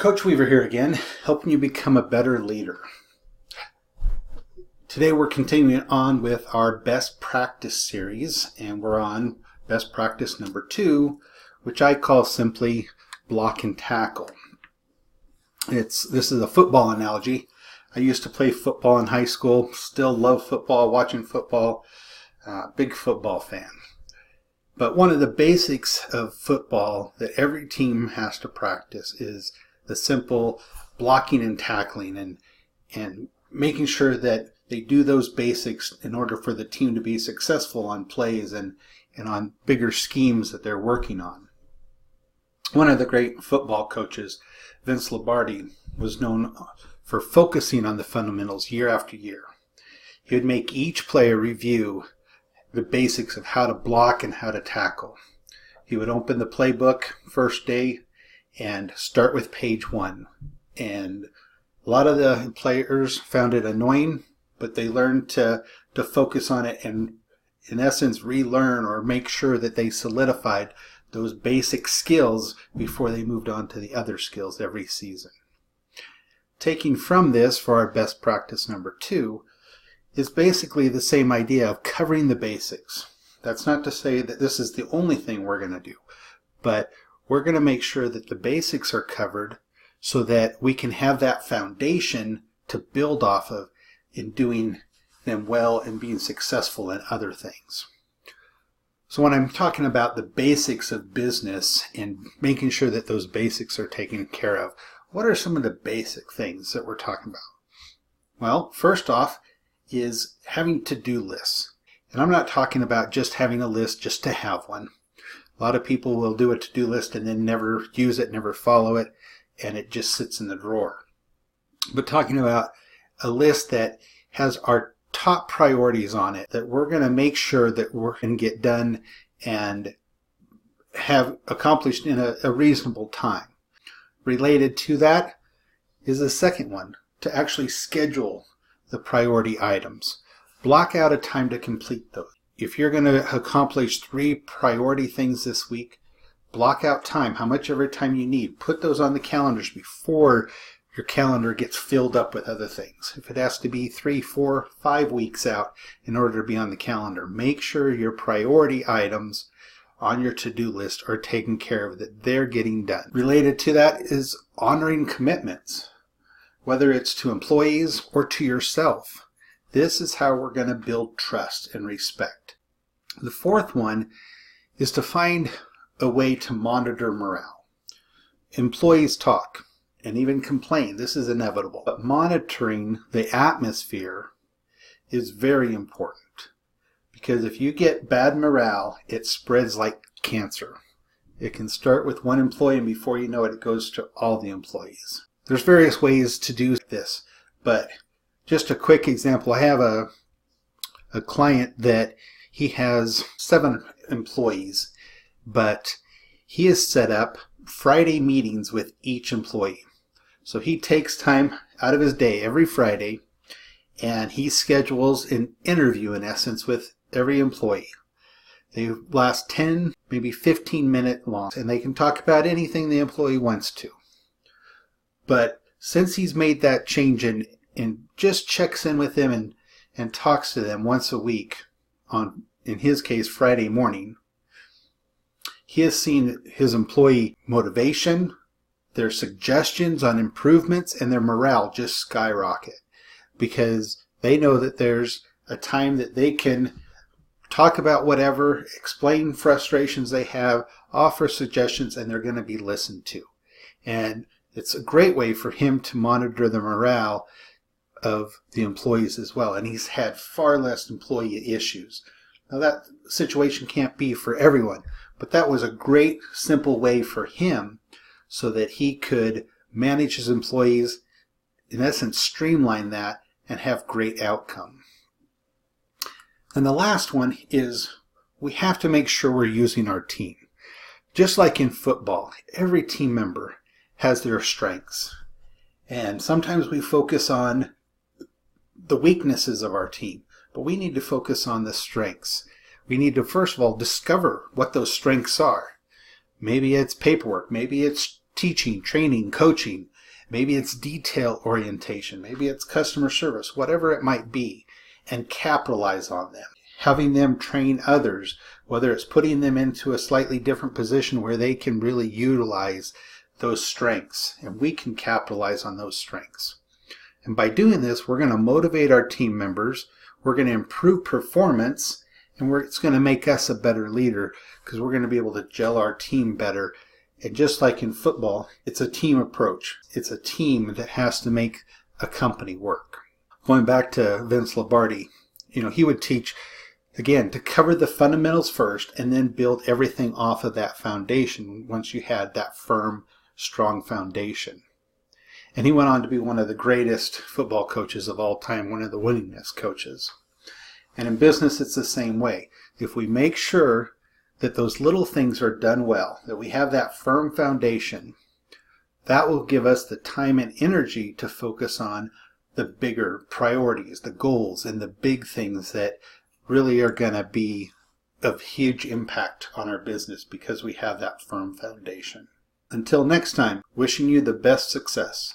Coach Weaver here again, helping you become a better leader. Today we're continuing on with our best practice series, and we're on best practice number 2, which I call simply block and tackle. This is a football analogy. I used to play football in high school, still love football, watching football, big football fan. But one of the basics of football that every team has to practice is the simple blocking and tackling and making sure that they do those basics in order for the team to be successful on plays and on bigger schemes that they're working on. One of the great football coaches, Vince Lombardi, was known for focusing on the fundamentals year after year. He would make each player review the basics of how to block and how to tackle. He would open the playbook first day and start with page 1. And a lot of the players found it annoying, but they learned to focus on it and, in essence, relearn or make sure that they solidified those basic skills before they moved on to the other skills every season. Taking from this for our best practice number 2 is basically the same idea of covering the basics. That's not to say that this is the only thing we're going to do, but we're going to make sure that the basics are covered so that we can have that foundation to build off of in doing them well and being successful in other things. So when I'm talking about the basics of business and making sure that those basics are taken care of, what are some of the basic things that we're talking about? Well, first off is having to-do lists. And I'm not talking about just having a list just to have one. A lot of people will do a to-do list and then never use it, never follow it, and it just sits in the drawer. But talking about a list that has our top priorities on it, that we're going to make sure that we're going to get done and have accomplished in a reasonable time. Related to that is the second one, to actually schedule the priority items. Block out a time to complete those. If you're going to accomplish 3 priority things this week, block out time, how much every time you need. Put those on the calendars before your calendar gets filled up with other things. If it has to be 3, 4, 5 weeks out in order to be on the calendar, make sure your priority items on your to-do list are taken care of, that they're getting done. Related to that is honoring commitments, whether it's to employees or to yourself. This is how we're going to build trust and respect. The fourth one is to find a way to monitor morale. Employees talk and even complain. This is inevitable. But monitoring the atmosphere is very important, because if you get bad morale, it spreads like cancer. It can start with one employee, and before you know it, it goes to all the employees. There's various ways to do this, but just a quick example. I have a client that he has 7 employees, but he has set up Friday meetings with each employee. So he takes time out of his day every Friday and he schedules an interview, in essence, with every employee. They last 10, maybe 15 minutes long, and they can talk about anything the employee wants to. But since he's made that change and just checks in with them and talks to them once a week on, in his case, Friday morning, he has seen his employee motivation, their suggestions on improvements, and their morale just skyrocket, because they know that there's a time that they can talk about whatever, explain frustrations they have, offer suggestions, and they're going to be listened to. And it's a great way for him to monitor the morale of the employees as well. And he's had far less employee issues. Now that situation can't be for everyone, but that was a great, simple way for him so that he could manage his employees, in essence, streamline that and have great outcome. And the last one is we have to make sure we're using our team. Just like in football, every team member has their strengths. And sometimes we focus on the weaknesses of our team, but we need to focus on the strengths. We need to, first of all, discover what those strengths are. Maybe it's paperwork, maybe it's teaching, training, coaching, Maybe it's detail orientation. Maybe it's customer service, whatever it might be, and capitalize on them. Having them train others, whether it's putting them into a slightly different position where they can really utilize those strengths, and we can capitalize on those strengths. And by doing this, we're going to motivate our team members, we're going to improve performance, and it's going to make us a better leader because we're going to be able to gel our team better. And just like in football, it's a team approach. It's a team that has to make a company work. Going back to Vince Lombardi, he would teach, again, to cover the fundamentals first and then build everything off of that foundation once you had that firm, strong foundation. And he went on to be one of the greatest football coaches of all time, one of the winningest coaches. And in business, it's the same way. If we make sure that those little things are done well, that we have that firm foundation, that will give us the time and energy to focus on the bigger priorities, the goals, and the big things that really are going to be of huge impact on our business because we have that firm foundation. Until next time, wishing you the best success.